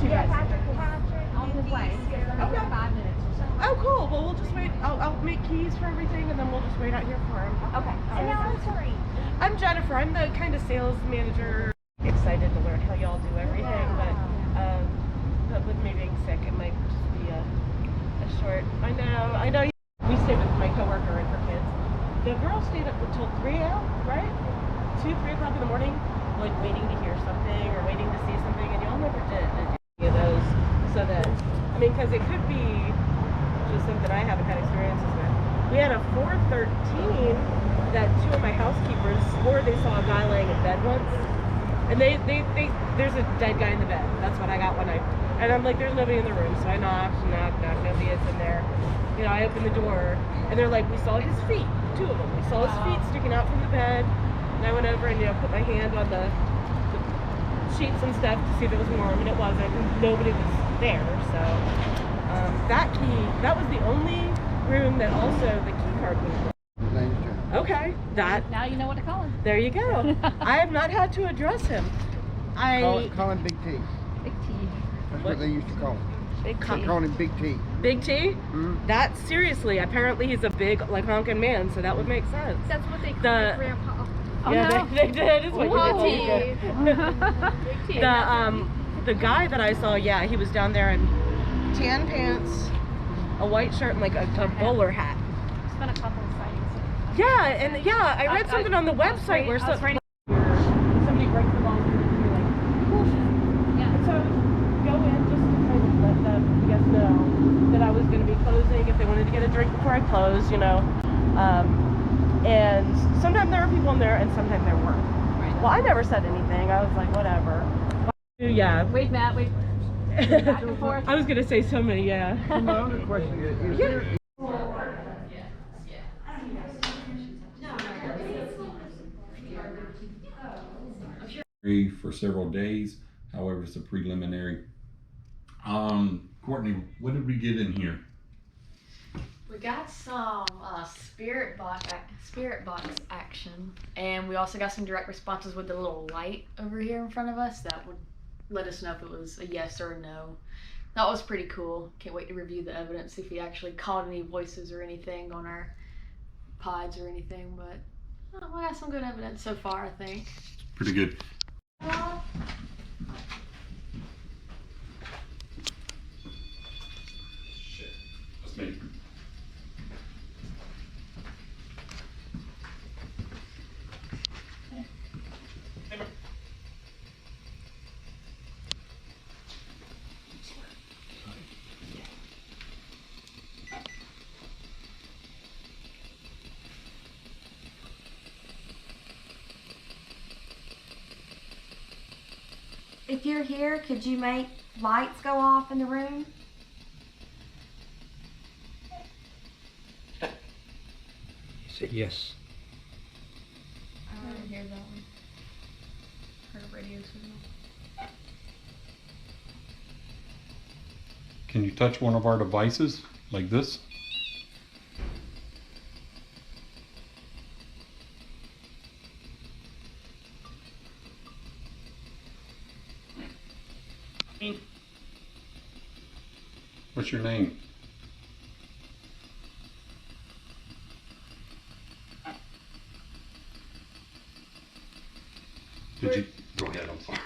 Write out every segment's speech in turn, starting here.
Yes. Patrick on his way. Okay. 5 minutes or so. Oh, cool. Well, we'll just wait. I'll make keys for everything, and then we'll just wait out here for him. Okay. And now I'm sorry. I'm Jennifer. I'm the kind of sales manager. Excited to learn how y'all do everything, but with me being sick, it might just be a short. I know. We stayed with my coworker and her kids. The girl stayed up until 3 a.m. Right? 2, 3 o'clock in the morning, like waiting to hear something or waiting to see something, and y'all never did any of those. So that, I mean, because it could be just something I haven't had experiences with. We had a 413 that 2 of my housekeepers swore they saw a guy laying in bed once. And there's a dead guy in the bed. That's what I got one night. And I'm like, there's nobody in the room. So I knocked, nobody is in there. You know, I opened the door, and they're like, we saw his feet, 2 of them. We saw his feet sticking out from the bed. And I went over and, put my hand on the sheets and stuff to see if it was warm, and it wasn't. And nobody was there. So that was the only room that also the key card was. Okay, Now you know what to call him. There you go. I have not had to address him. Call him Big T. Big T. That's what they used to call him. Big T. Call him Big T. Big T? Mm-hmm. That seriously, apparently he's a big, like, honking man, so that would make sense. That's what they call The- Grandpa. Yeah, no. they did. Is what you did. Big T. The guy that I saw, yeah, he was down there in tan pants, a white shirt, and like a bowler hat. There's been a couple of sightings. I read something on the website where somebody breaks the law and you're like, bullshit. Yeah. And so go in just to kind of let them, I guess, know that I was going to be closing if they wanted to get a drink before I closed, and sometimes there were people in there and sometimes there weren't. Right. Well, I never said anything. I was like, whatever. Yeah. Wait, Matt, wait. Back and forth. I was going to say so many, yeah. My other question is there... For several days, however, it's a preliminary. Courtney, what did we get in here? We got some spirit box action, and we also got some direct responses with the little light over here in front of us that would let us know if it was a yes or a no. That was pretty cool. Can't wait to review the evidence, see if we actually caught any voices or anything on our pods or anything, but we got some good evidence so far, I think. Pretty good. Shit, that's me. If you're here, could you make lights go off in the room? Say yes. I didn't hear that one. Heard a radio signal. Can you touch one of our devices like this? What's your name? Did you go ahead? I'm sorry.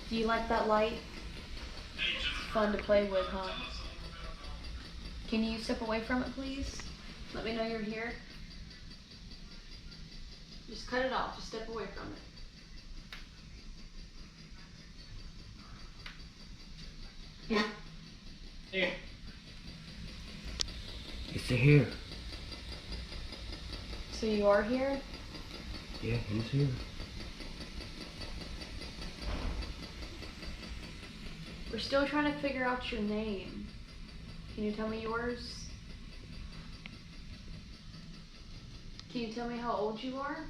Do you like that light? Fun to play with, huh? Can you step away from it, please? Let me know you're here. Just cut it off. Just step away from it. It's here. So you are here? Yeah, he's here. We're still trying to figure out your name. Can you tell me yours? Can you tell me how old you are?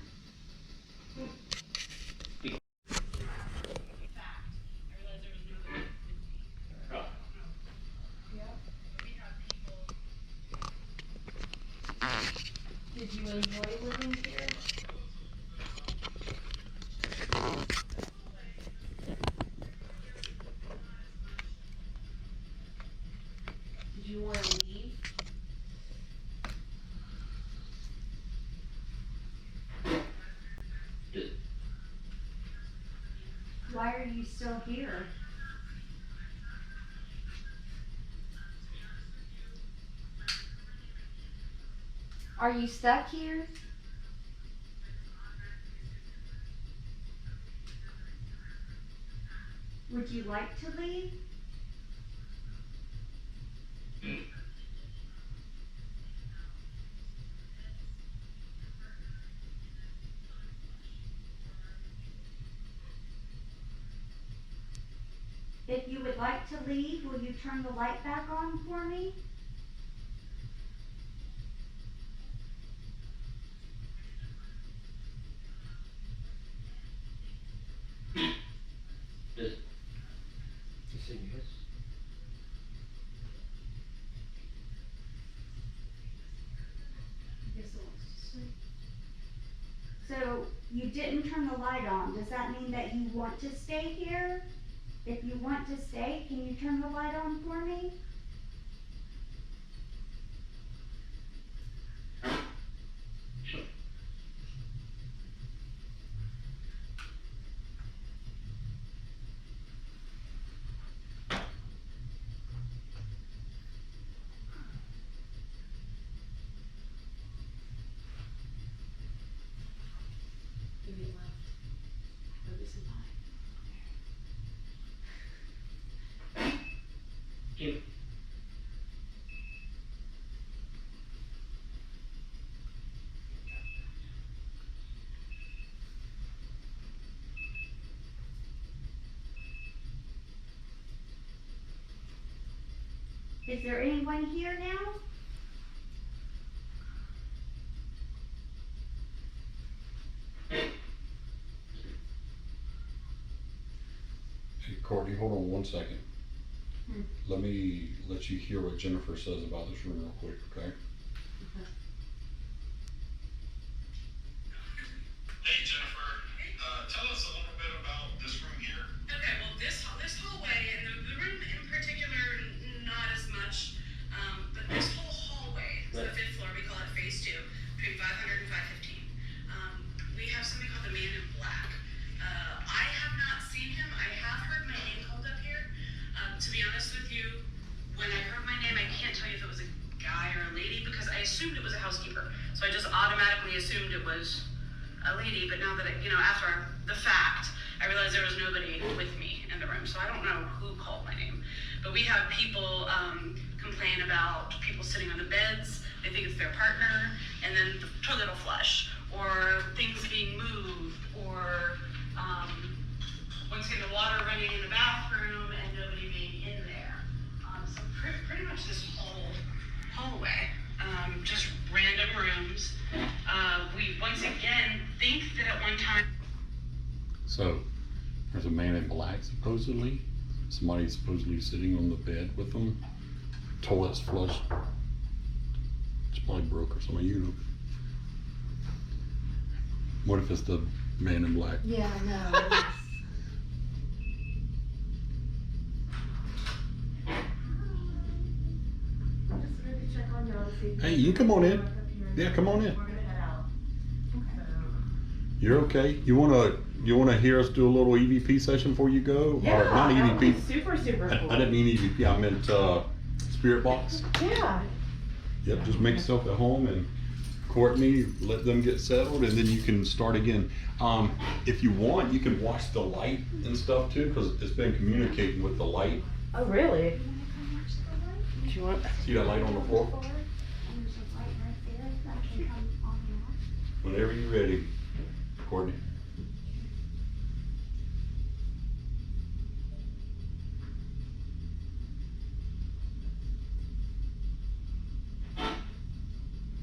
you enjoy living here? Did you want to leave? Why are you still here? Are you stuck here? Would you like to leave? If you would like to leave, will you turn the light back on for me? You said yes. So you didn't turn the light on. Does that mean that you want to stay here? If you want to stay, can you turn the light on for me? Maybe left. Oh, this is mine. Kim. Is there anyone here now? Hey, Courtney, hold on one second. Let me let you hear what Jennifer says about this room real quick, okay? Hey Jennifer, tell us a little bit about this room here. Okay, well this hallway and the room in particular, not as much, but this whole hallway, it's the fifth floor, we call it phase 2, between 500 and 515. We have something called the Man in Black. I have not seen him. I have heard my name called up here. To be honest with you, when I heard my name, I can't tell you if it was a guy or a lady because I assumed it was a housekeeper. So I just automatically assumed it was a lady, but now that after the fact, I realized there was nobody with me in the room, so I don't know who called my name. But we have people complain about people sitting on the beds, they think it's their partner, and then the toilet will flush, or things being moved, or once again the water running in the bathroom and nobody being in there. So pretty much this whole hallway, just random rooms. We once again think that at one time. So, there's a man in black supposedly. Somebody's supposedly sitting on the bed with them. Toilet's flushed. It's probably broke or something, you know. What if it's the man in black? Yeah, I know. Hey, you come on in. Yeah, come on in. You're okay. You wanna hear us do a little EVP session before you go? Or not that would be EVP. super cool. I didn't mean EVP. I meant spirit box. Yeah. Yep. Just make yourself at home and Courtney, let them get settled, and then you can start again. If you want, you can watch the light and stuff too, because it's been communicating with the light. Oh, really? Do you want? See that light on the floor? And there's a light right there that can come on and off. Whenever you're ready, Courtney.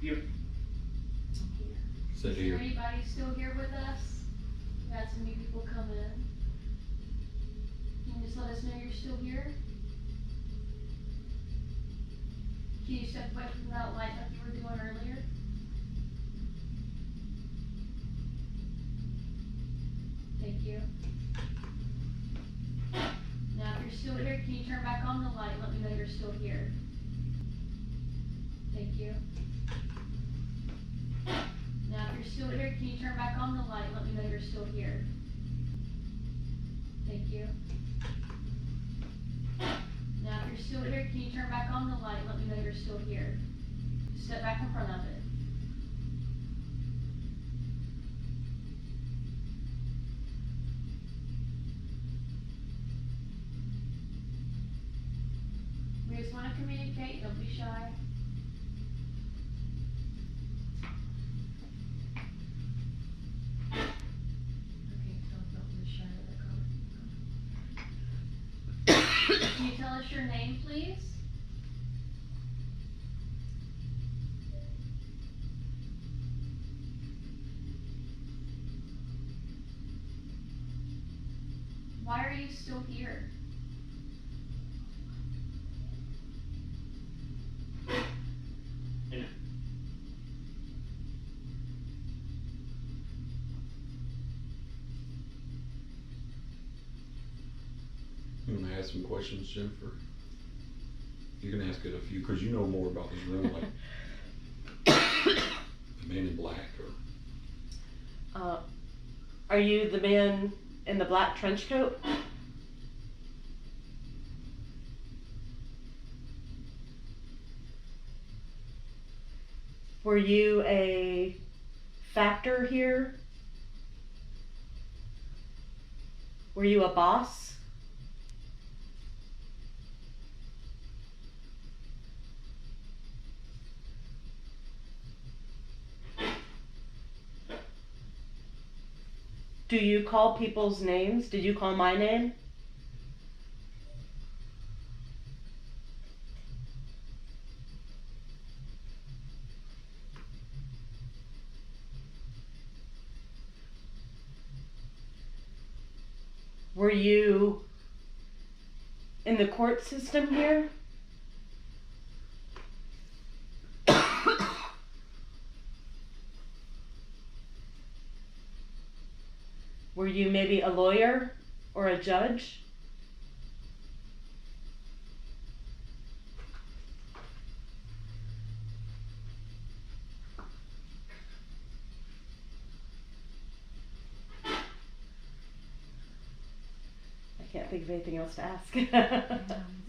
Yep. Sit Is there here. anybody still here with us? We had some new people come in. Can you just let us know you're still here? Can you step away from that light like you were doing earlier? you. Now, if you're still here, can you turn back on the light? Let me know you're still here. Thank you. Now, if you're still here, can you turn back on the light? Let me know you're still here. Thank you. Now, if you're still here, can you turn back on the light? Let me know you're still here. Step back in front of it. We just want to communicate, don't be shy. Okay, don't be shy, let go. Can you tell us your name, please? Why are you still here? You want to ask some questions, Jennifer? You're going to ask it a few, because you know more about this room, like the man in black, or... Are you the man in the black trench coat? Were you a factor here? Were you a boss? Do you call people's names? Did you call my name? Were you in the court system here? Were you maybe a lawyer or a judge? I can't think of anything else to ask.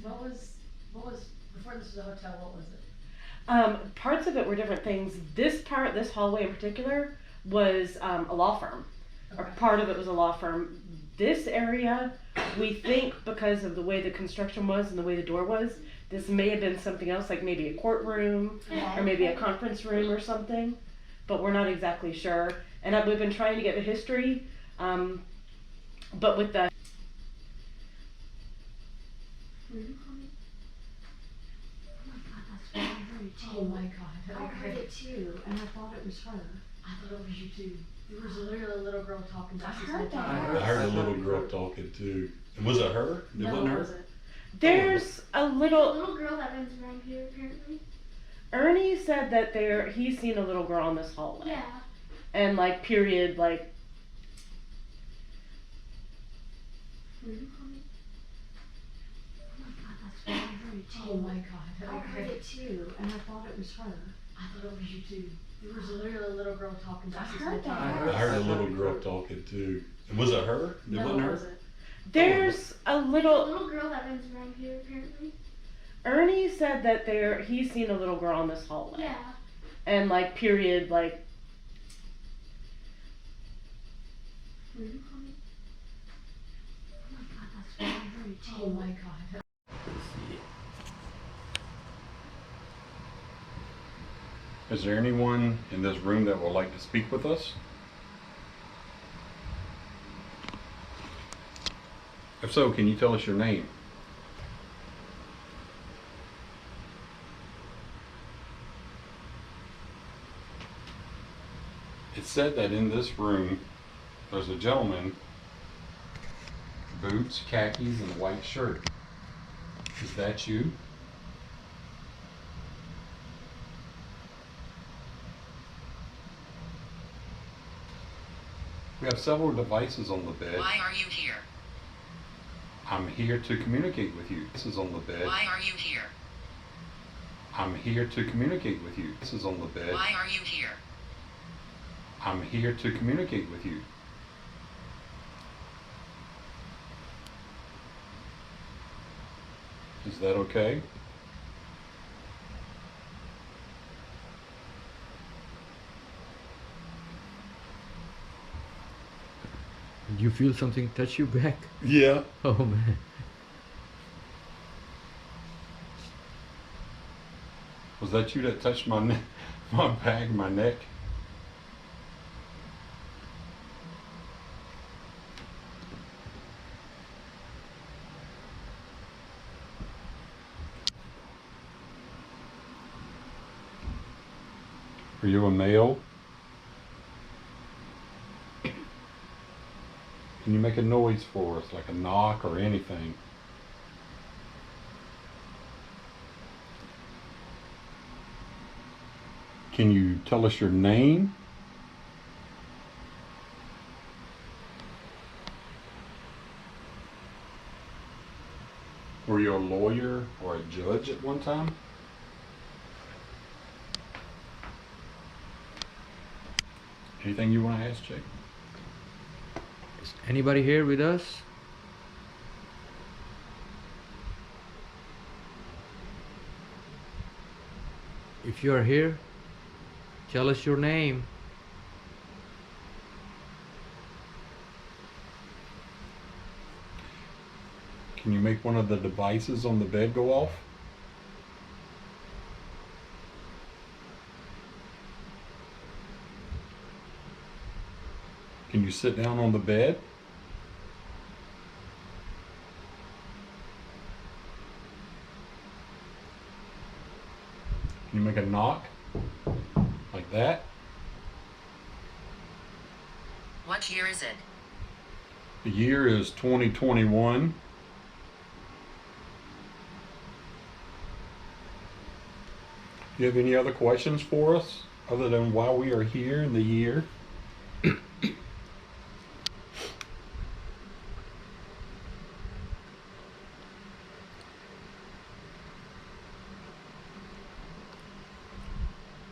What was, before this was a hotel, what was it? Parts of it were different things. This hallway in particular, was a law firm. Or Okay. part of it was a law firm. This area, we think because of the way the construction was and the way the door was, this may have been something else, like maybe a courtroom or maybe a conference room or something, but we're not exactly sure. And we've been trying to get the history, but with the Oh my god, I heard it too, and I thought it was her. I thought it was you too. There was literally a little girl talking to us this heard whole that. time. I heard a little girl talking too. And was it her? It No, wasn't what her? was it? there's a A little. little girl that runs around here, apparently. Ernie said that he's seen a little girl in this hallway. Yeah. And like period, like Oh my god, I heard it too, and I thought it was her. I thought it was you too. There was literally a little girl talking to us this whole heard that. time. I heard a little girl talking too. And was it her? It No, wasn't what her? was it? there's a A little. little girl that runs around here, apparently. Ernie said that he's seen a little girl in this hallway. Yeah. And like period, like Oh my god. Is there anyone in this room that would like to speak with us? If so, can you tell us your name? It's said that in this room, there's a gentleman, boots, khakis, and a white shirt. Is that you? We have several devices on the bed. Why are you here? I'm here to communicate with you. This is on the bed. Why are you here? I'm here to communicate with you. This is on the bed. Why are you here? I'm here to communicate with you. Is that okay? Do you feel something touch your back? Yeah. Oh man. Was that you that touched my neck, my back, my neck? Are you a male? Can you make a noise for us, like a knock or anything? Can you tell us your name? Were you a lawyer or a judge at one time? Anything you want to ask, Jake? Is anybody here with us? If you are here, tell us your name. Can you make one of the devices on the bed go off? Can you sit down on the bed? Can you make a knock? Like that? What year is it? The year is 2021. Do you have any other questions for us other than why we are here in the year?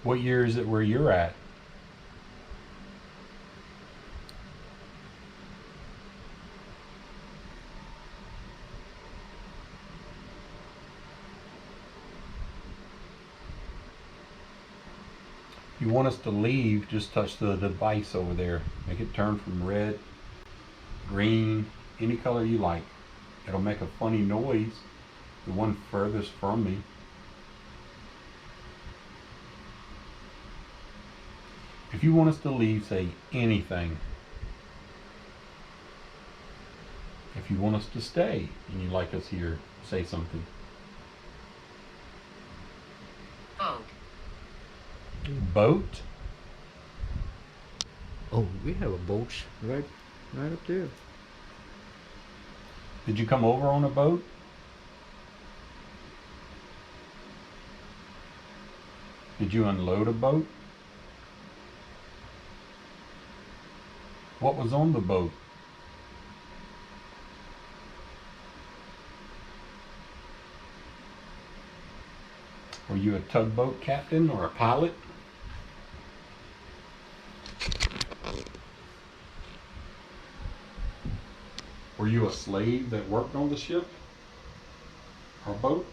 What year is it where you're at? If you want us to leave, just touch the device over there. Make it turn from red, green, any color you like. It'll make a funny noise, the one furthest from me. If you want us to leave, say anything. If you want us to stay and you like us here, say something. Boat. Boat? Oh, we have a boat right up there. Did you come over on a boat? Did you unload a boat? What was on the boat? Were you a tugboat captain or a pilot? Were you a slave that worked on the ship or boat?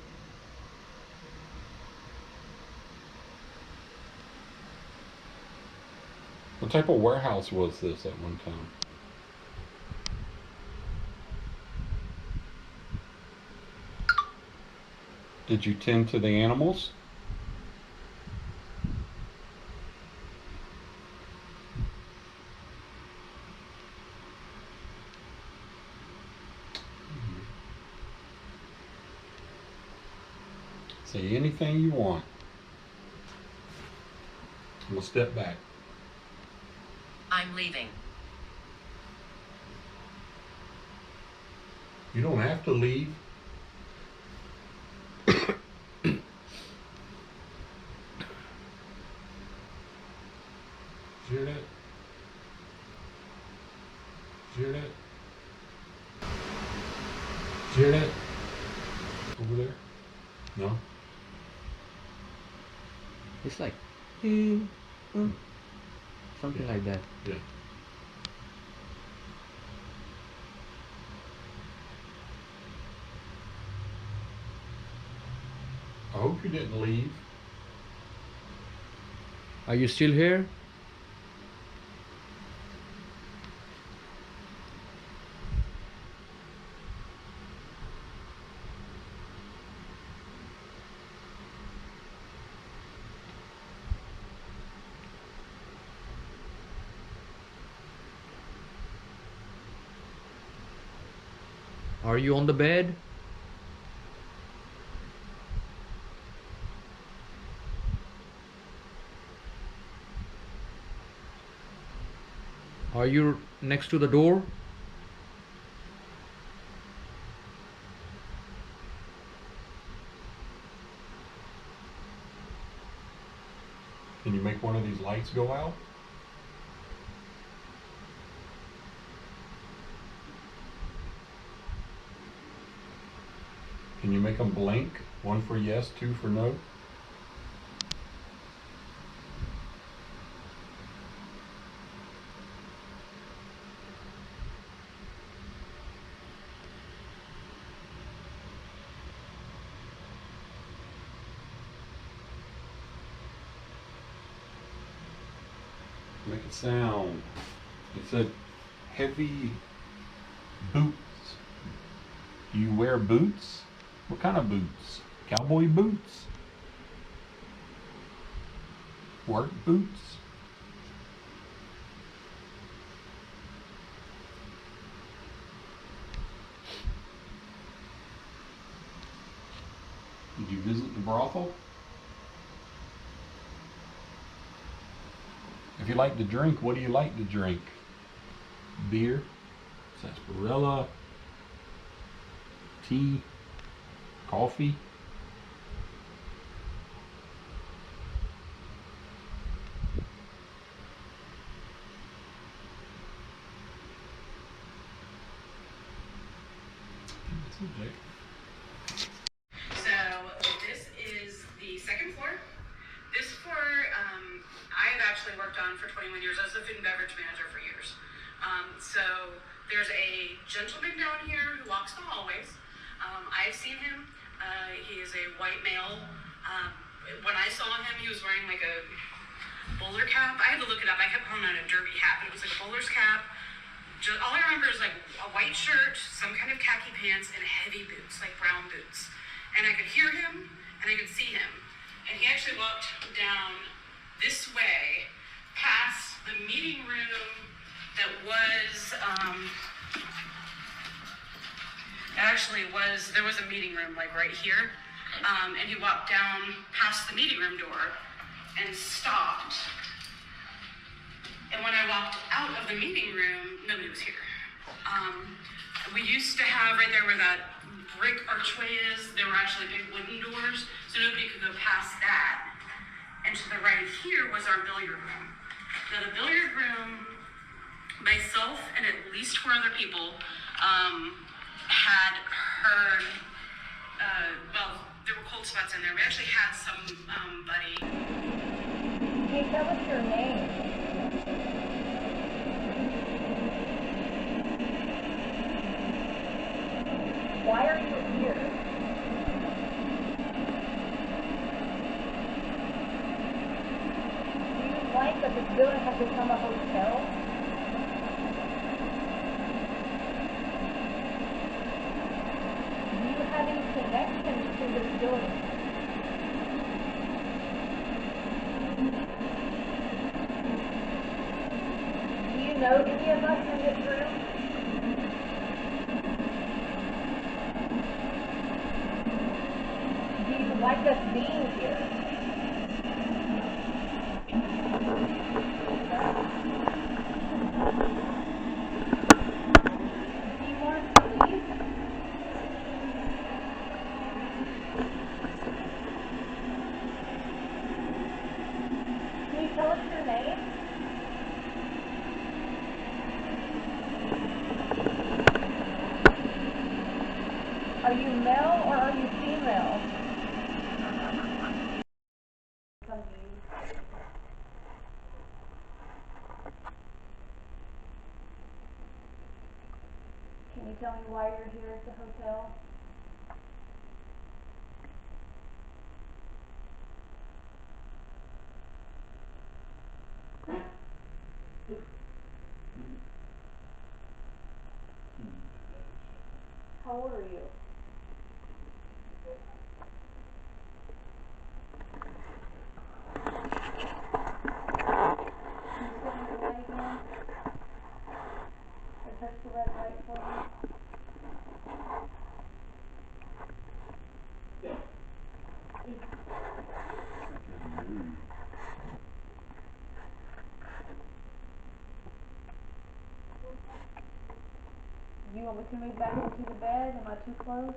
What type of warehouse was this at one time? Did you tend to the animals? Say anything you want. We'll step back. I'm leaving. You don't have to leave. Hear that? over there? No? It's like something like that. Yeah. I hope you didn't leave. Are you still here? Are you on the bed? Are you next to the door? Can you make one of these lights go out? Can you make them blink? One for yes, two for no? Make it sound. It said heavy boots. Do you wear boots? What kind of boots? Cowboy boots? Work boots? Did you visit the brothel? If you like to drink, what do you like to drink? Beer, sarsaparilla, tea, coffee. So this is the second floor. This floor, I've actually worked on for 21 years. I was a food and beverage manager for years. So there's a gentleman down here who walks the hallways. I've seen him. He is a white male. When I saw him, he was wearing like a bowler cap. I had to look it up. I kept calling it a derby hat, but it was like a bowler's cap. All I remember is like a white shirt, some kind of khaki pants, and heavy boots, like brown boots. And I could hear him, and I could see him. And he actually walked down this way, past the meeting room that was, there was a meeting room like right here. And he walked down past the meeting room door and stopped. And when I walked out of the meeting room, nobody was here. We used to have, right there where that brick archway is, there were actually big wooden doors, so nobody could go past that. And to the right here was our billiard room. Now the billiard room, myself and at least 4 other people had heard, well, there were cold spots in there. We actually had somebody. Can you tell us your name? Why are you here? Do you like that this building has become a hotel? Do you have any connections to this building? Do you know any of us in this room? Do you like us being here? Do you want us to leave? Can you tell us your name? Are you Mel male or are you female? Can you tell me why you're here at the hotel? How old are you? Can you stand the light again? Or touch the red light for me? Do you want me to move back into the bed? Am I too close?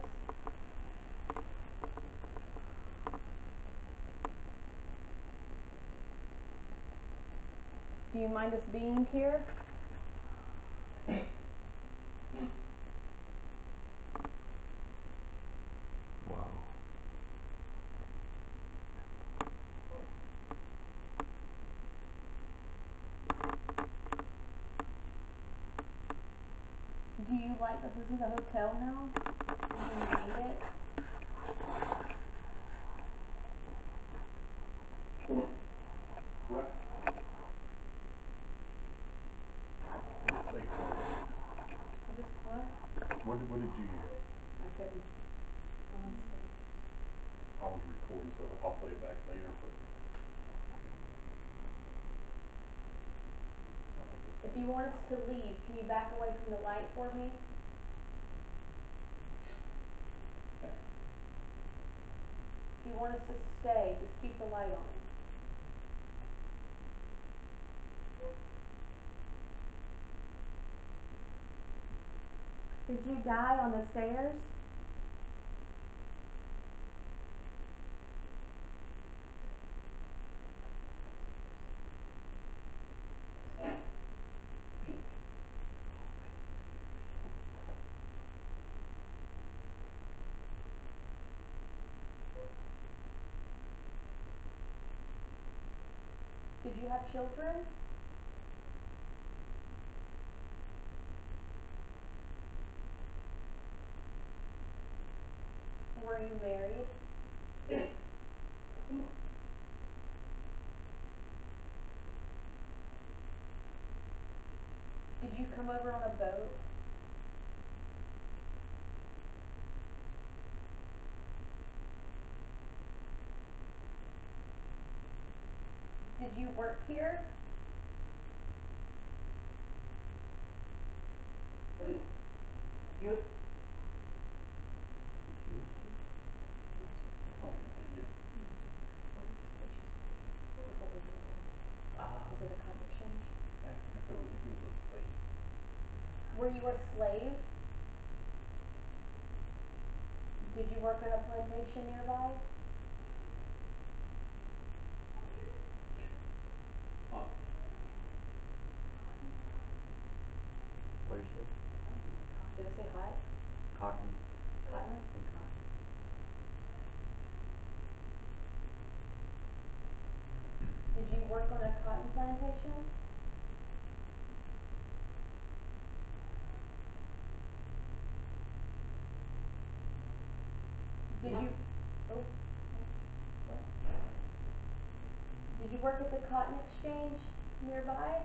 Do you mind us being here? Wow. Do you like that this is a hotel now? Do you need it? Just what? What did you hear? I couldn't. I was recording, so I'll play it back later. If you want us to leave, can you back away from the light for me? If you want us to stay, just keep the light on. Did you die on the stairs? Did you have children? Were you married? Did you come over on a boat? Did you work here? Was it a cotton exchange? Were you a slave? Did you work on a plantation nearby? What is it? Did it say hot? Cotton. Cotton? Did you work on a cotton plantation? Did you, oh, what? Did you work at the cotton exchange nearby?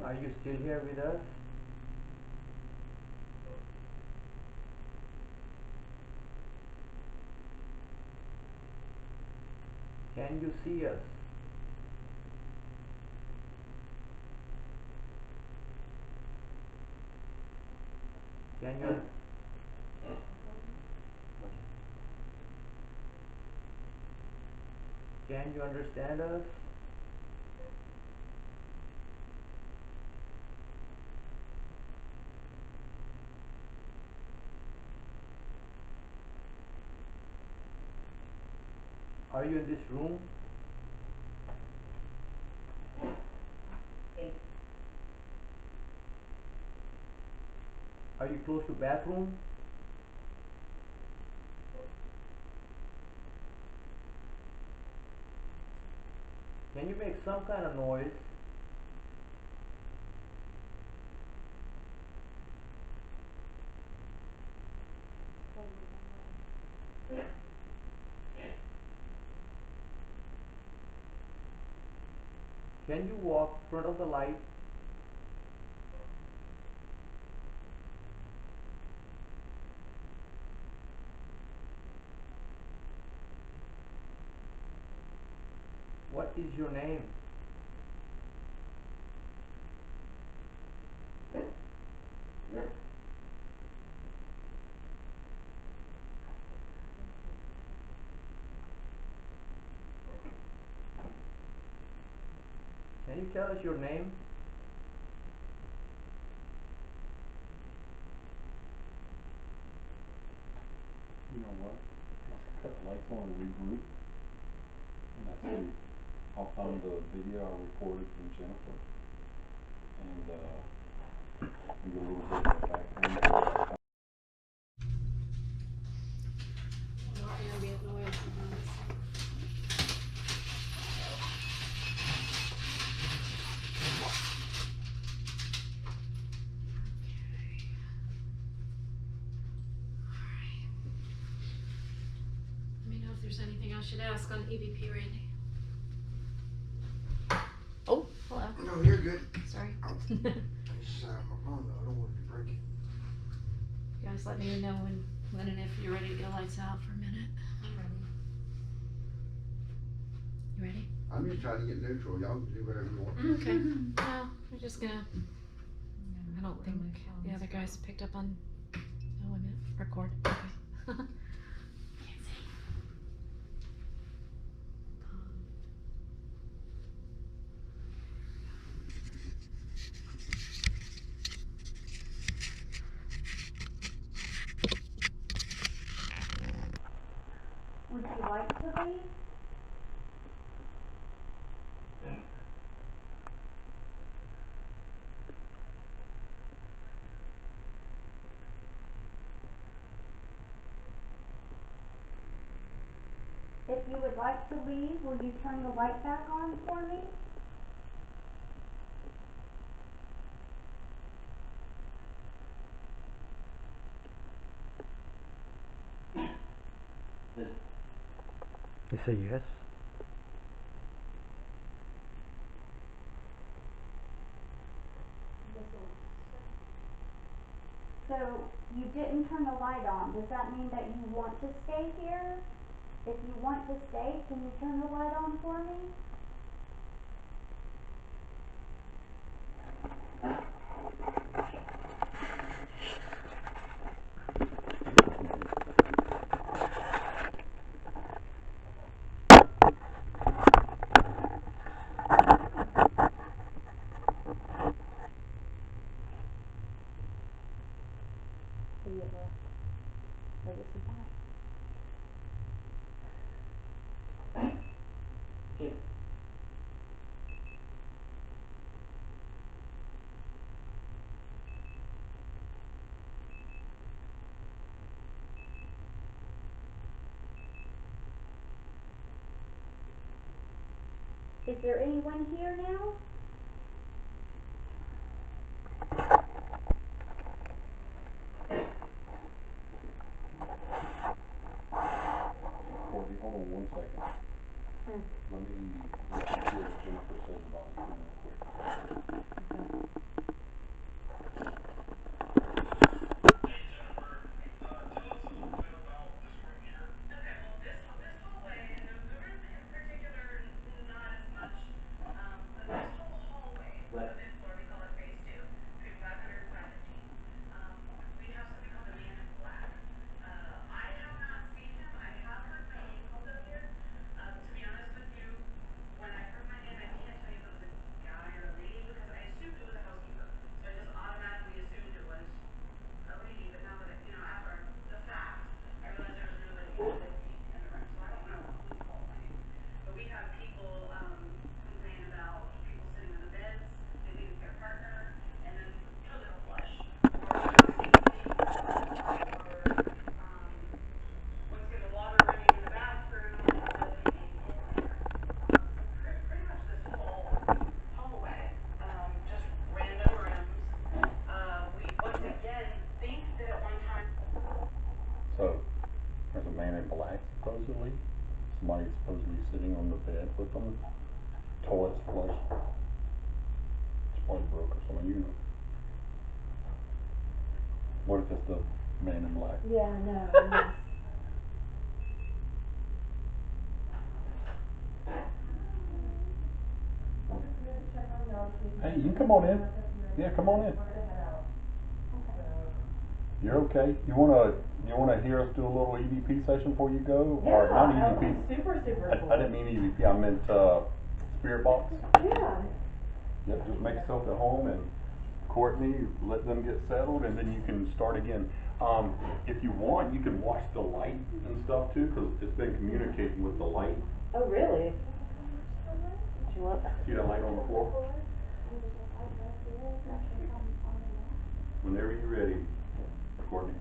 Are you still here with us? Can you see us? Can you? Can you understand us? Are you in this room? Are you close to bathroom? Can you make some kind of noise? Can you walk in front of the light? What is your name? Can you tell us your name? You know what? Cut the lights on and regroup. And that's it. I'll find the video I recorded from Jennifer. And give you a little bit of background. Let me know if there's anything I should ask on EVP, Randy. Oh, hello. No, you're good. Sorry. I just sat on my phone though. I don't want it to break it. You guys let me know when and if you're ready to get lights out for a minute. I'm ready. You ready? I'm just trying to get neutral. Y'all can do whatever you want. Okay. Well, we're just gonna. I don't think the other guys picked up on. Oh, wait a minute. Record. Okay. Can't see. Would you like to leave? If you would like to leave, will you turn the light back on for me? You say yes. So you didn't turn the light on. Does that mean that you want to stay here? If you want to stay, can you turn the light on for me? Is there anyone here now? Courtney, hold on 1 second. Let me listen to what Jennifer says about it real quick. Hey Jennifer, tell us a little bit about this room here. Okay, well this hallway and the room in particular not as much, but this whole hallway, so the fifth floor, we call it phase two, between 500 and 515. We have something called the Man in Black. I have not seen him. I have heard my name called out here. To be honest with you, when I heard my name, I can't tell you if it was a guy or a lady because I supposedly. Somebody's supposedly sitting on the bed with them. Toilet's flush. It's probably broke or something, you know. What if it's the man in black? Yeah, no. Hey, you can come on in. Yeah, come on in. You're okay. You wanna hear us do a little EVP session before you go? Yeah, Or not that would EVP. be super cool. I didn't mean EVP, I meant spirit box. Yeah. Yep, just make yourself at home and Courtney, let them get settled and then you can start again. If you want, you can watch the light and stuff too, cause it's been communicating with the light. Oh, really? Do you want? See that light on the floor? Whenever you're ready, Courtney.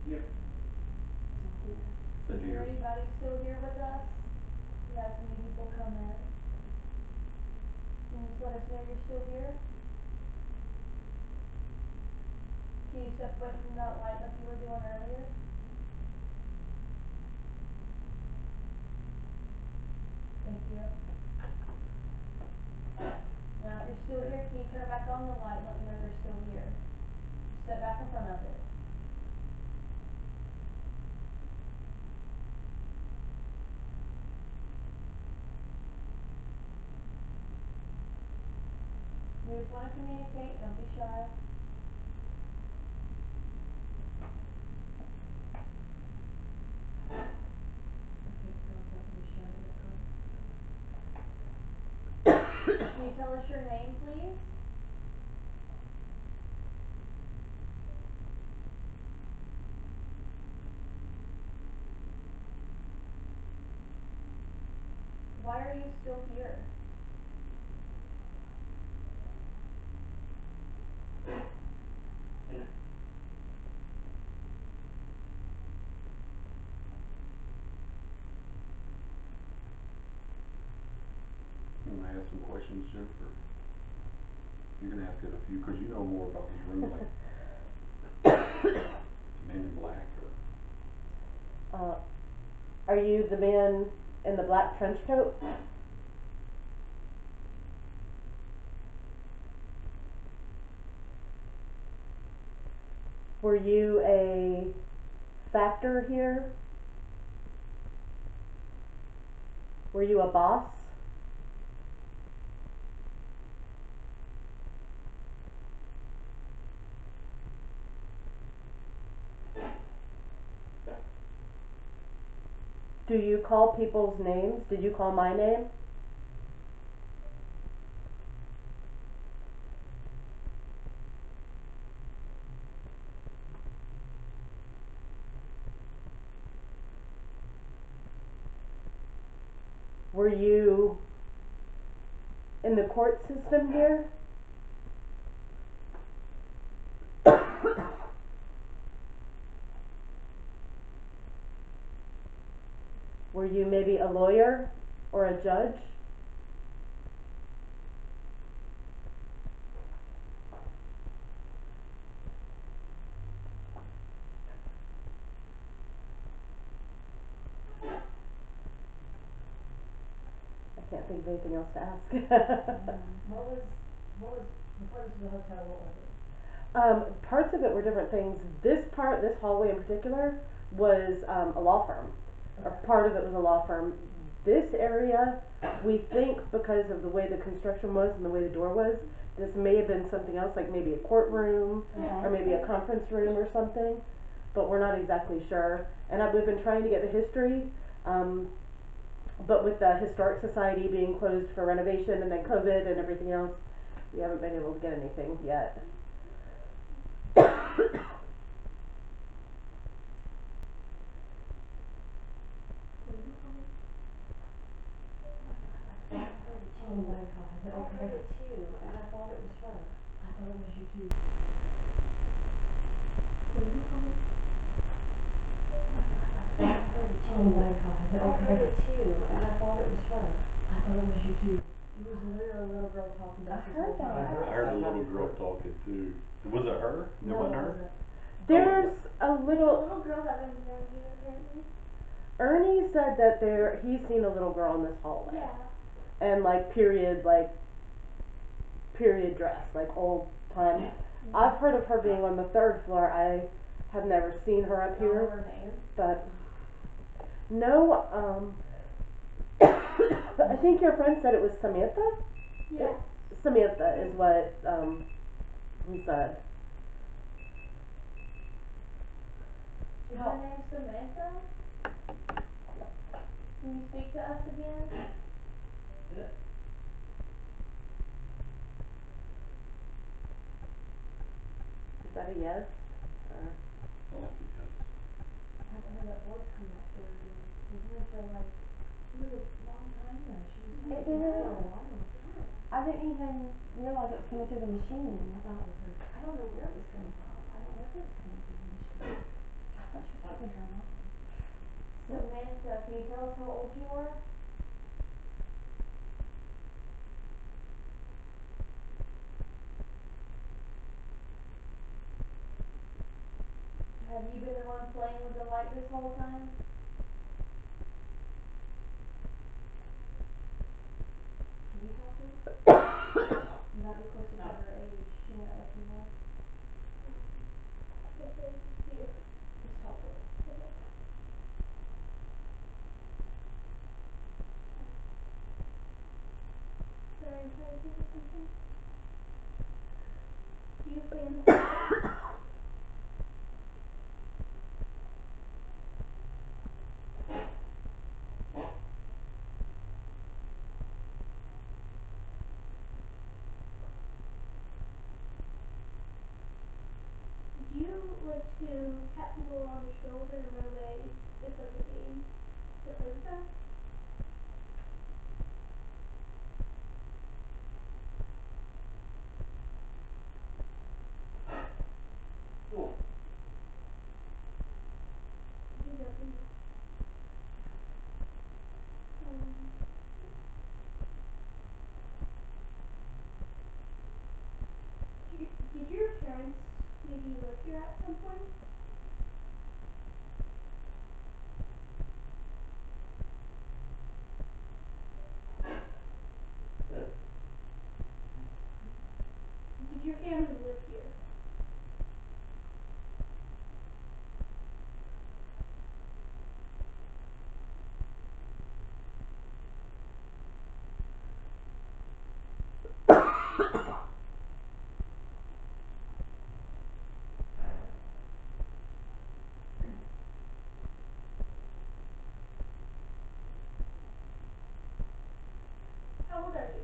Yep. Said Is here. anybody still here with us? We had some new people come in. Can you just let us know you're still here? Can you step away from that light like you were doing earlier? Thank you. Now, if you're still here, can you turn back on the light and let me know you're still here? Step back in front of it. We just want to communicate, don't be shy. Okay, don't have to be shy, Can you tell us your name, please? Why are you still here? You wanna ask some questions, Jennifer? You're gonna have to get a few, cause you know more about this room, like man in black or. Are you the man in the black trench coat? Were you a factor here? Were you a boss? Do you call people's names? Did you call my name? Were you in the court system here? Were you maybe a lawyer or a judge? I can't think of anything else to ask. What was, before this was a hotel, what was it? Parts of it were different things. This hallway in particular, was a law firm. Or part of it was a law firm. This area, we think because of the way the construction was and the way the door was, this may have been something else, like maybe a courtroom, or maybe a conference room or something, but we're not exactly sure. And we've been trying to get the history, but with the Historic Society being closed for renovation and then COVID and everything else, we haven't been able to get anything yet. Oh my god, I heard it too, and I thought it was her. I thought it was you too. Oh my god, I heard it too, and I thought it was her. I thought it was you too. It was literally a little girl talking I about this heard whole time. that. I heard a little girl talking too. Was it her? It No, wasn't it her? wasn't. There's a There's a little, little girl that lives around here apparently. Ernie said that he's seen a little girl in this hallway. Yeah. And period dress, like old time. I've heard of her being on the 3rd floor. I have never seen her up Know here, her name? but no, I think your friend said it was Samantha? Yeah. Samantha is what, he said. Is her name Samantha? Can you speak to us again? Is that a yes? Or? I haven't heard that voice come back through again. It was for like, it was a long time though. She was It talking didn't- for a while. Yeah. I didn't even realize it was coming through the machine. I thought it was her. I don't know where it was coming from. I don't know if it was coming through the machine. I thought she was talking to her mom. Samantha, can you tell us how old you are? Have you been the one playing with the light this whole time? Can you talk to her? You might be closer to her age. She might let you know. Okay, here. Just talk to her. Okay. Sorry, I'm trying to think of something. Do you fan the fire? Do you like to tap people on the shoulder and run away? It's like a game to play with them? He doesn't. Did your parents maybe live here at some point? Did your family live here? How old are you?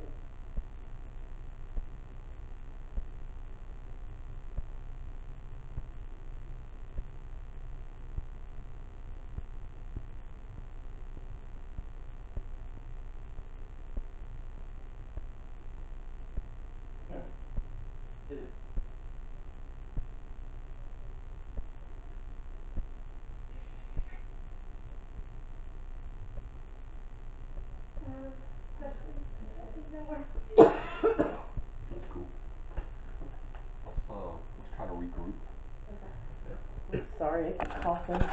Questions? Is that work? That's cool. Let's try to regroup. Sorry, coughing.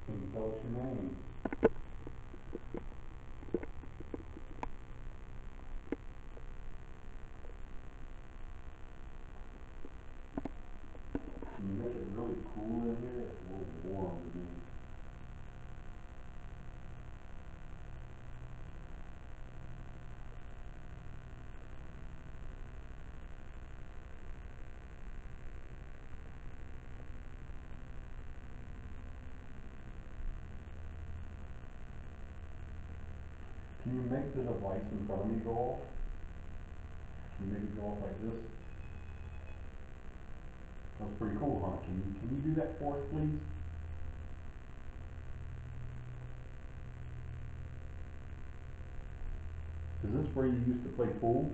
Can you tell us your name? Can you make it really cool in here? It's a little warm to me. Can you make the device in front of me go off? Can you make it go off like this? That's pretty cool, huh? Can you do that for us, please? Is this where you used to play pool?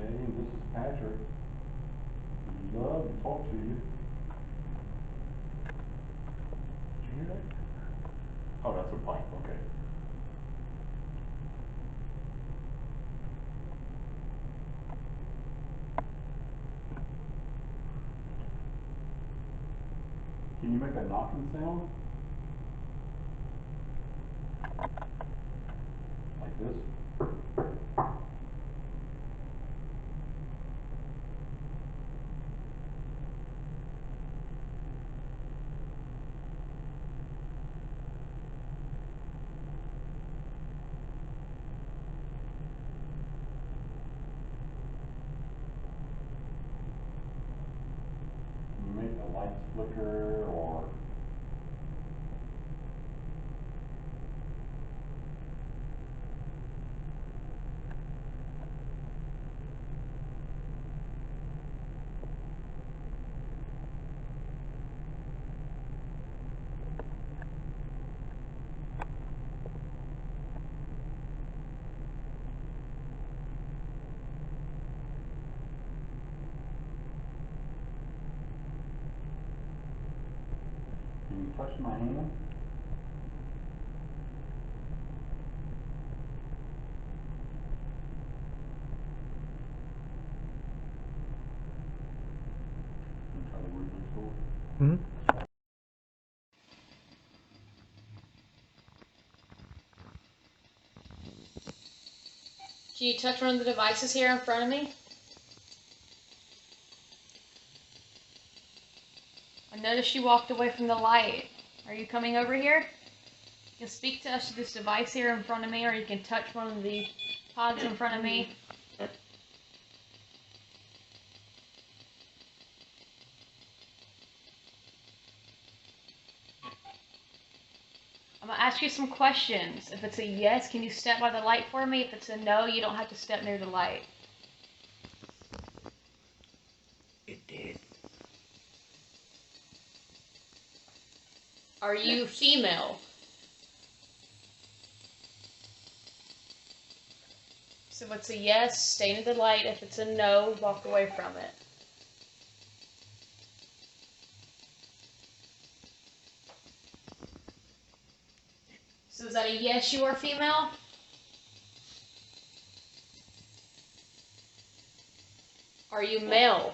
and this is Patrick. Love to talk to you. Did you hear that? Oh, that's a pipe, okay. Can you make a knocking sound? Like this? Can you make the lights flicker or can you touch my hand? Can you try to read next door? Can you touch one of the devices here in front of me? I noticed you walked away from the light. Are you coming over here? You can speak to us to this device here in front of me, or you can touch one of the pods in front of me. I'm going to ask you some questions. If it's a yes, can you step by the light for me? If it's a no, you don't have to step near the light. It did. Are you female? So if it's a yes, stay near the light. If it's a no, walk away from it. So is that a yes, you are female? Are you male?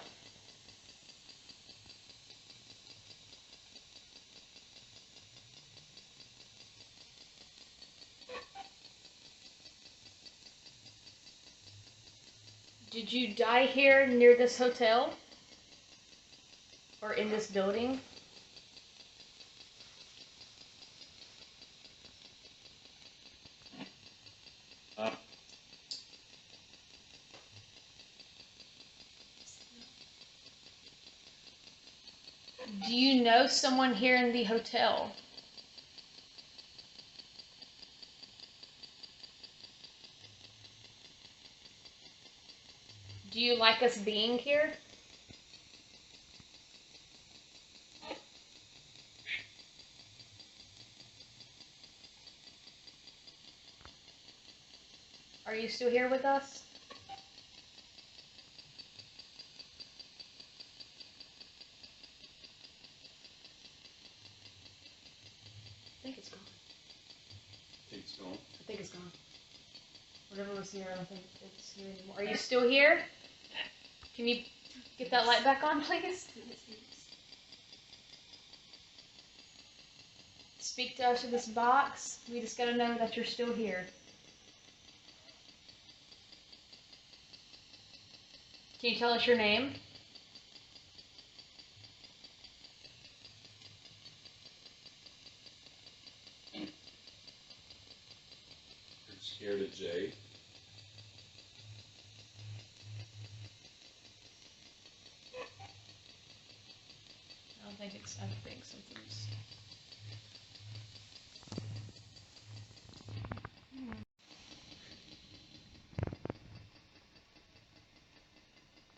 Did you die here near this hotel? Or in this building? Do you know someone here in the hotel? Do you like us being here? Are you still here with us? I think it's gone. It's gone. I think it's gone. Whatever was here, I don't think it's here anymore. Are you still here? Can you get that light back on, please? Speak to us in this box. We just gotta know that you're still here. Can you tell us your name? You're scared of Jay. I think something's.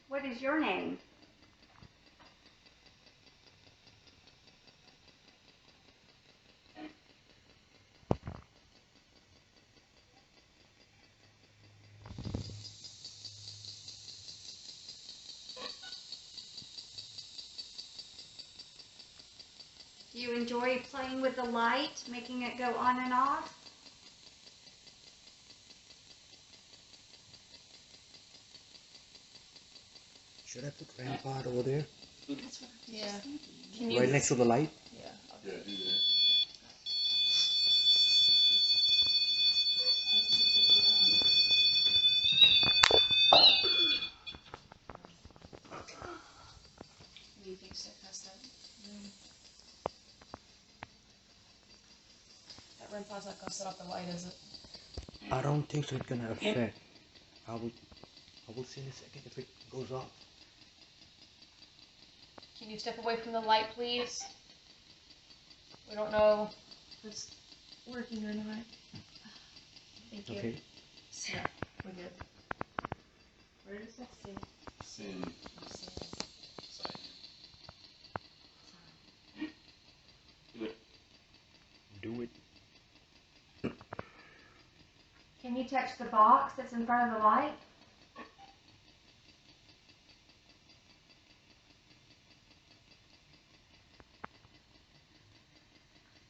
What is your name? Do you enjoy playing with the light, making it go on and off? Should I put grandpa over there? That's what I'm Yeah. thinking. Can you? Right next to the light? Yeah. Yeah, do that. What do you think, Steph? How's that? That REM pod's not gonna set off the light, is it? I don't think so it's gonna affect. I will see in a second if it goes off. Can you step away from the light, please? We don't know if it's working or not. Thank you. Okay. Yeah, we're good. Where does that say? Sin. Do it. Can you touch the box that's in front of the light?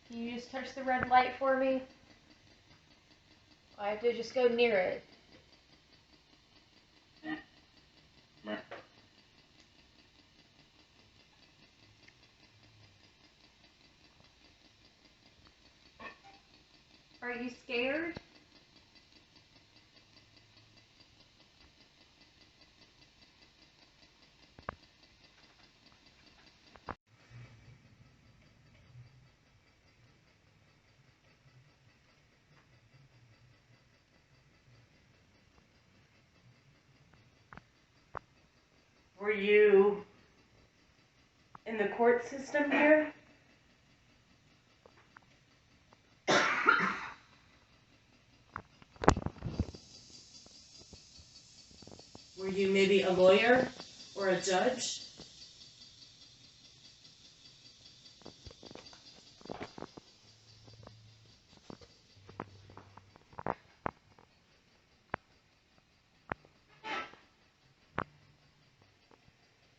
Can you just touch the red light for me? I have to just go near it. Are you scared? Were you in the court system here? Were you maybe a lawyer or a judge?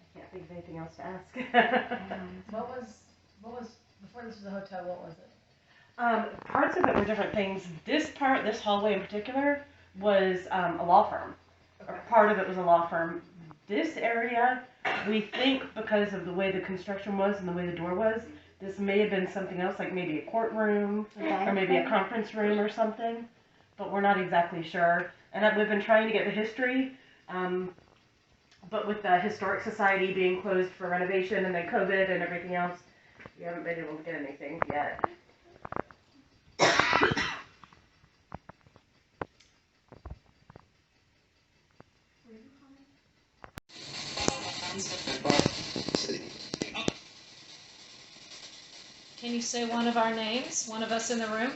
I can't think of anything else to ask. What was before this was a hotel? What was it? Parts of it were different things. This hallway in particular, was a law firm. Or part of it was a law firm. This area, we think because of the way the construction was and the way the door was, this may have been something else, like maybe a courtroom or maybe a conference room or something. But we're not exactly sure. And we've been trying to get the history, but with the Historic Society being closed for renovation and then COVID and everything else, we haven't been able to get anything yet. Can you say one of our names? One of us in the room?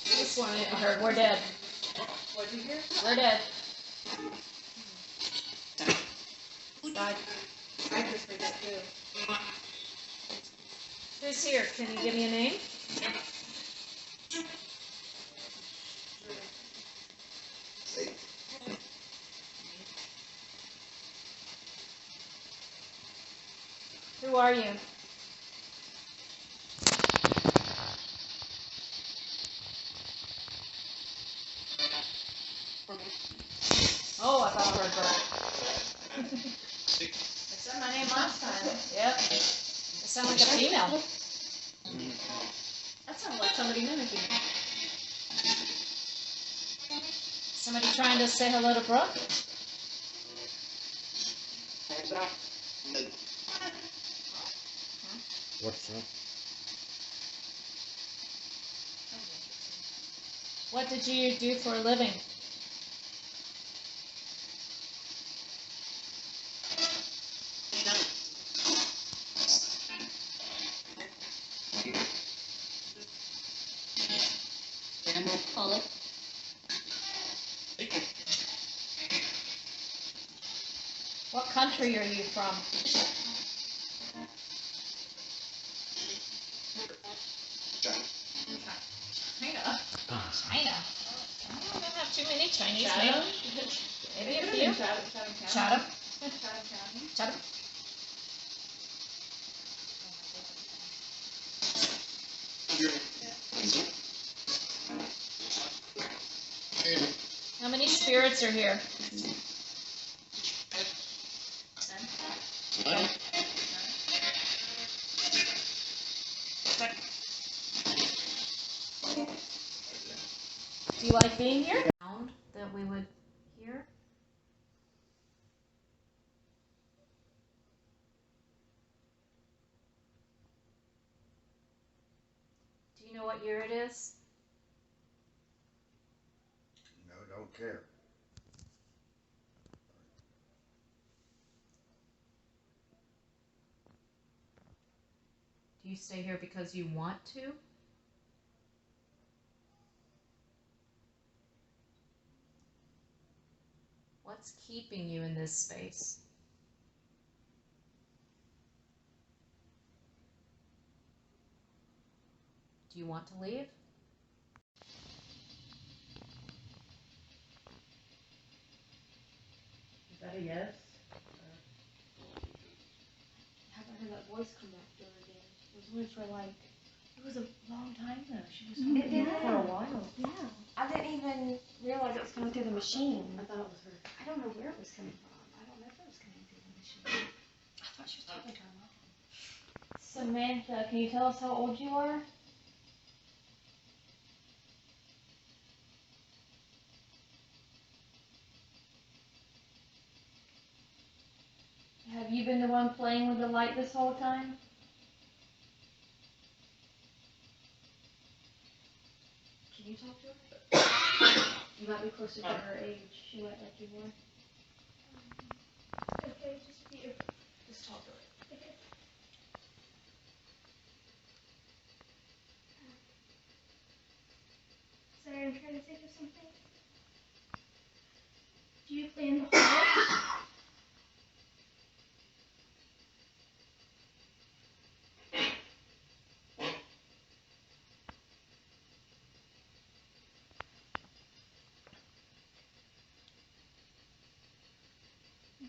This one I heard. We're dead. What'd you hear? We're dead. Bye. I just heard that too. Who's here? Can you give me a name? Who are you? Oh, I thought I heard Bert. I said my name last time. Yep. I sound like a female. That sounds like somebody mimicking me. Somebody trying to say hello to Brooke? What's up? What did you do for a living? What country are you from? China. China. too many Chinese Chatham? names. Maybe It a could have few. been Chatham County. Chatham. Chatham County. Chatham. How many spirits are here? Do you like being here? Sound that we would hear? Do you know what year it is? No, don't care. Do you stay here because you want to? What's keeping you in this space? Do you want to leave? Is that a yes? Haven't heard that voice come back through again. It was only for like, it was a long time though. She was talking for a while. Yeah. I didn't even realize it was coming through the machine. I thought it was her. I don't know where it was coming from. I don't know if it was coming through the machine. I thought she was talking to her mom. Samantha, can you tell us how old you are? Have you been the one playing with the light this whole time? Can you talk to her? You might be closer to her age. She might like you more. Okay, just a few. Just talk to her. Okay. Sorry, I'm trying to think of something. Do you play in the hallway?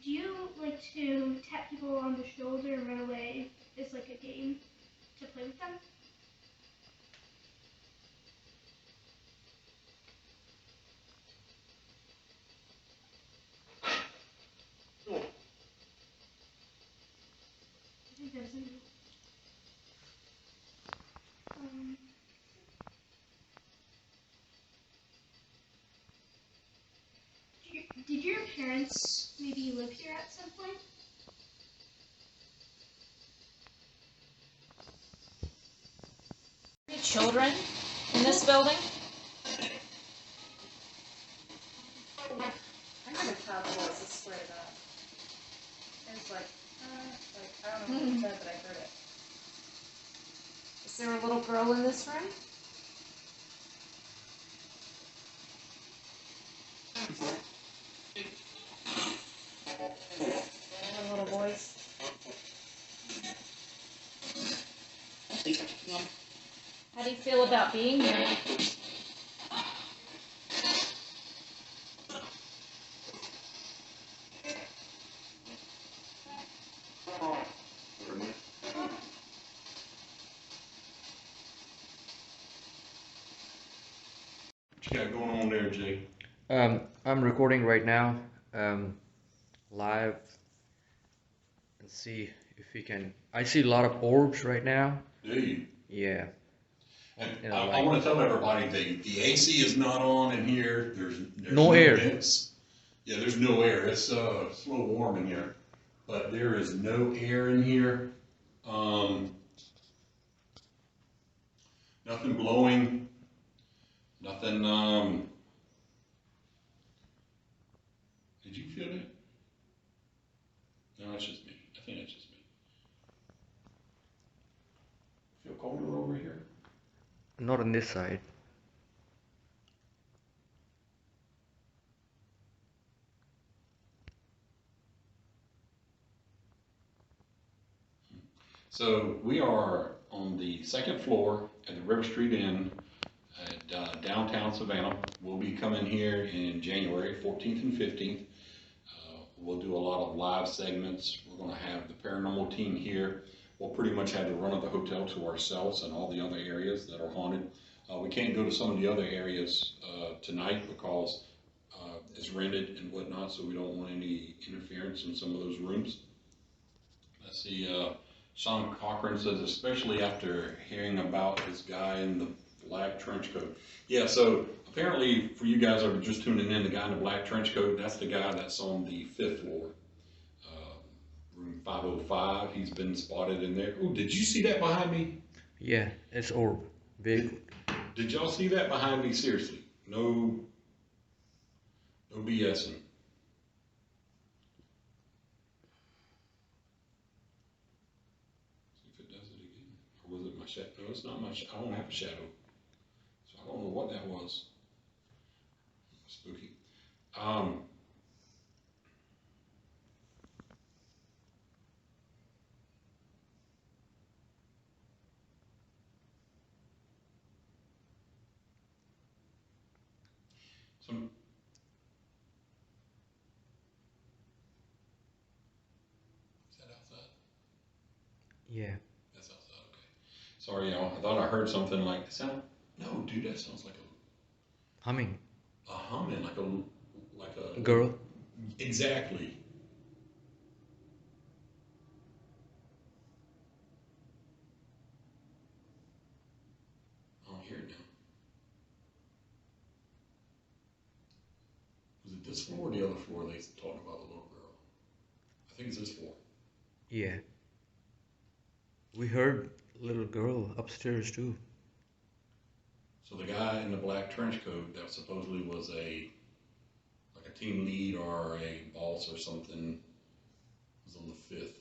Do you like to tap people on the shoulder and run away as like a game to play with them? I think that's a no. Did your parents maybe live here at some point? Any children in this building? I heard a child voice, I swear to God. It was like, I don't know what it said, but I heard it. Is there a little girl in this room? A little voice. How do you feel about being here? What you got going on there, Jay? I'm recording right now, live, and see if we can. I see a lot of orbs right now. Do you? Yeah. And I want to tell everybody the AC is not on in here. There's No air. vents. Yeah, there's no air. It's a little warm in here, but there is no air in here. Nothing blowing. Nothing. Did you feel it? No, that's just me. I think that's just me. Feel colder over here? Not on this side. So we are on the second floor at the River Street Inn. at downtown Savannah. We'll be coming here in January 14th and 15th. We'll do a lot of live segments. We're going to have the paranormal team here. We'll pretty much have the run of the hotel to ourselves and all the other areas that are haunted. We can't go to some of the other areas tonight because it's rented and whatnot, so we don't want any interference in some of those rooms. Let's see, Sean Cochran says, especially after hearing about this guy in the black trench coat. Yeah, so apparently for you guys that are just tuning in, the guy in the black trench coat, that's the guy that's on the 5th floor. Room 505, he's been spotted in there. Oh, did you see that behind me? Yeah, it's orb. Big. Did y'all see that behind me? Seriously. No BSing. See if it does it again. Or was it my shadow? No, it's not my shadow. I don't have a shadow. So I don't know what that was. Spooky. Some. Is that outside? Yeah. That's outside, okay. Sorry, y'all. I thought I heard something like, sound. No, dude, that sounds like Humming. a humming, like a Girl. Exactly. I don't hear it now. Was it this floor or the other floor they talking about the little girl? I think it's this floor. Yeah. We heard little girl upstairs too. So the guy in the black trench coat that supposedly was like a team lead or a boss or something was on the 5th.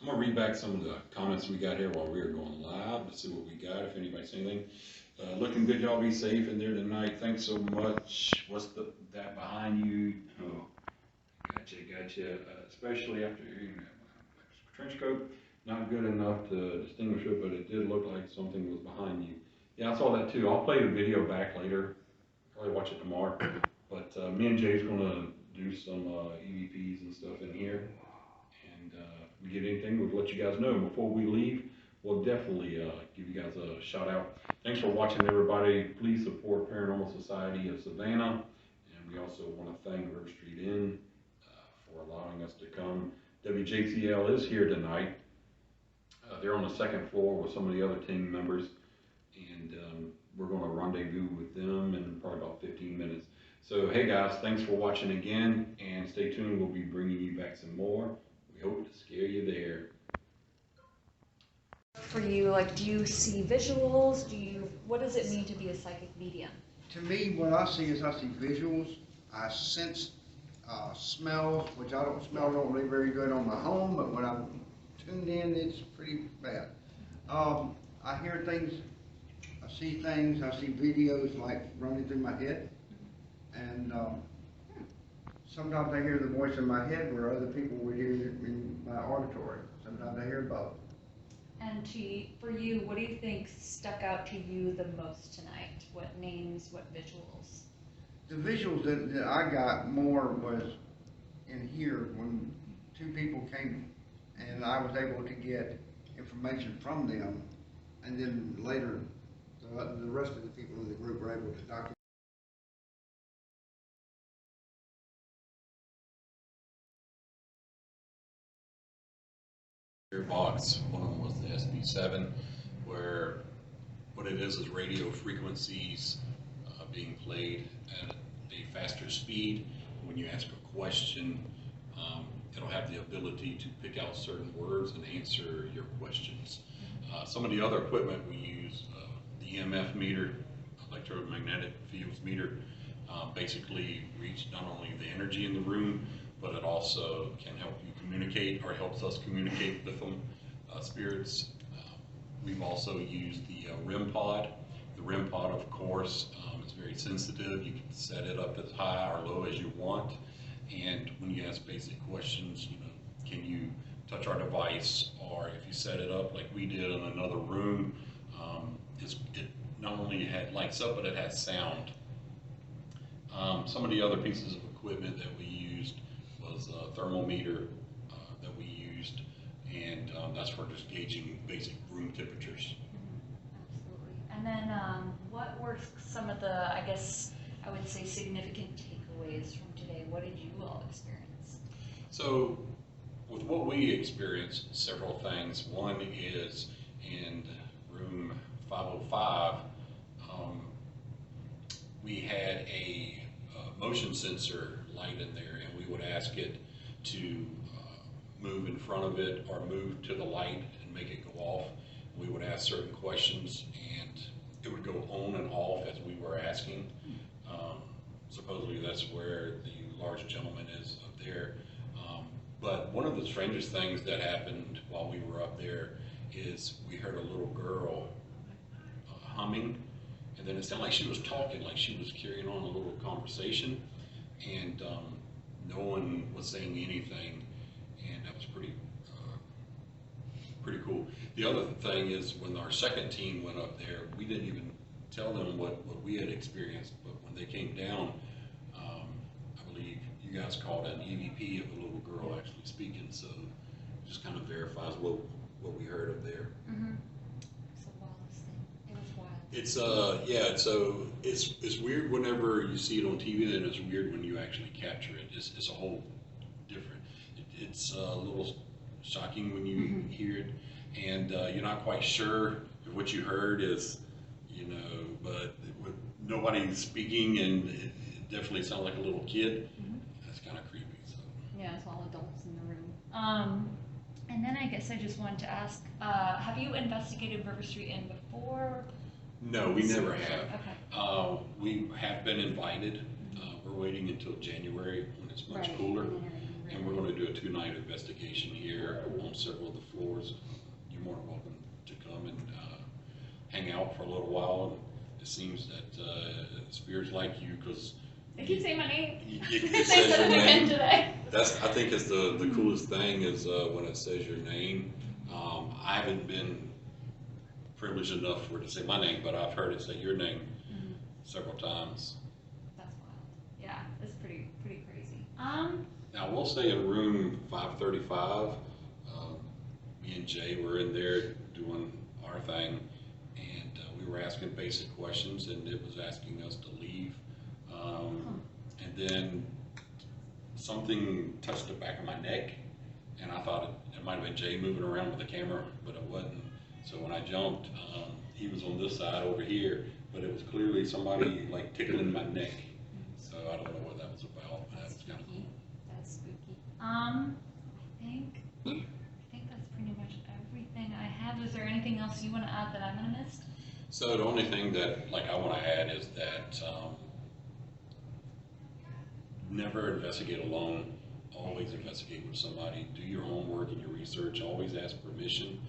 I'm gonna read back some of the comments we got here while we are going live. Let's see what we got, if anybody's anything. Looking good, y'all be safe in there tonight. Thanks so much. What's that behind you? Oh, gotcha. Especially after hearing that trench coat, not good enough to distinguish it, but it did look like something was behind you. Yeah, I saw that too. I'll play the video back later. Probably watch it tomorrow. But me and Jay's gonna do some EVPs and stuff in here. And if we get anything, we'll let you guys know. Before we leave, we'll definitely give you guys a shout out. Thanks for watching, everybody. Please support Paranormal Society of Savannah. And we also want to thank River Street Inn for allowing us to come. WJCL is here tonight. They're on the 2nd floor with some of the other team members. And we're going to rendezvous with them in probably about 15 minutes. So, hey guys, thanks for watching again. And stay tuned. We'll be bringing you back some more. We hope to scare you there. For you, like, do you see visuals? What does it mean to be a psychic medium? To me, what I see is I see visuals, I sense smells, which I don't smell normally very good on my home, but when I'm tuned in, it's pretty bad. I hear things, I see things, I see videos like running through my head, and sometimes I hear the voice in my head where other people would hear it in my auditory. Sometimes I hear both. And for you, what do you think stuck out to you the most tonight? What names, what visuals? The visuals that I got more was in here when 2 people came and I was able to get information from them, and then later the rest of the people in the group were able to document. Box. One of them was the SB7, where what it is radio frequencies being played at a faster speed. When you ask a question, it'll have the ability to pick out certain words and answer your questions. Some of the other equipment we use, the EMF meter, electromagnetic fields meter, basically reach not only the energy in the room, but it also can help you communicate, or helps us communicate with them, spirits. We've also used the REM pod. The REM pod, of course, is very sensitive. You can set it up as high or low as you want. And when you ask basic questions, can you touch our device, or if you set it up like we did in another room, it not only had lights up, but it had sound. Some of the other pieces of equipment that we used was a thermometer that we used, and that's for just gauging basic room temperatures. Absolutely. And then, what were some of the, I guess, I would say significant takeaways from today? What did you all experience? So, with what we experienced, several things. One is in room 505, we had a motion sensor light in there, and we would ask it to move in front of it or move to the light and make it go off. We would ask certain questions, and it would go on and off as we were asking. Supposedly that's where the large gentleman is up there. But one of the strangest things that happened while we were up there is we heard a little girl humming, and then it sounded like she was talking, like she was carrying on a little conversation, and no one was saying anything, and that was pretty cool. The other thing is when our second team went up there, we didn't even tell them what we had experienced, but when they came down, I believe you guys called an EVP of a little girl actually speaking, so it just kind of verifies what we heard up there. Mm-hmm. It's the wildest thing. It was wild. It's yeah, so it's weird whenever you see it on TV, and it's weird when you actually capture it. It's a whole different. It's a little shocking when you hear it, and you're not quite sure if what you heard is, but with nobody speaking, and it definitely sounded like a little kid. That's kind of creepy. So. Yeah, it's all adults in the room. And then I guess I just wanted to ask, have you investigated River Street Inn before? No, we never have. Okay. We have been invited. We're waiting until January when it's much cooler, and we're going to do a 2-night investigation here on several of the floors. You're more than welcome to come and hang out for a little while. And it seems that spirits like you, because They keep saying my name. it says your name. Today. I think is the coolest thing is when it says your name. I haven't been privileged enough for it to say my name, but I've heard it say your name several times. That's wild. Yeah, it's pretty crazy. Now we'll say in room 535, me and Jay were in there doing our thing, and we were asking basic questions, and it was asking us to leave. And then something touched the back of my neck, and I thought it might have been Jay moving around with the camera, but it wasn't. So when I jumped, he was on this side over here, but it was clearly somebody like tickling my neck. So I don't know what that was about, but that was kind of cool. That's spooky. I think that's pretty much everything I have. Is there anything else you want to add that I'm gonna miss? So the only thing that I want to add is that never investigate alone. Always investigate with somebody. Do your homework and your research. Always ask permission.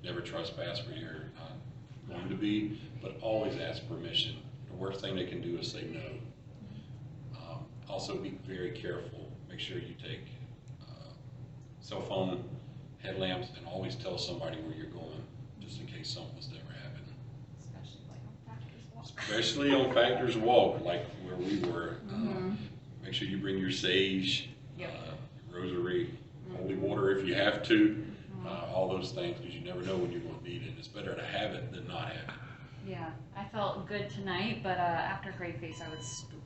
Never trespass where you're not going to be, but always ask permission. The worst thing they can do is say no. Also be very careful. Make sure you take cell phone, headlamps, and always tell somebody where you're going, just in case something was to ever happen. Especially on Factor's Walk, like where we were. Make sure you bring your sage, rosary, holy water if you have to, all those things, because you never know when you're going to need it. It's better to have it than not have it. Yeah, I felt good tonight, but after Great Face, I was spooked.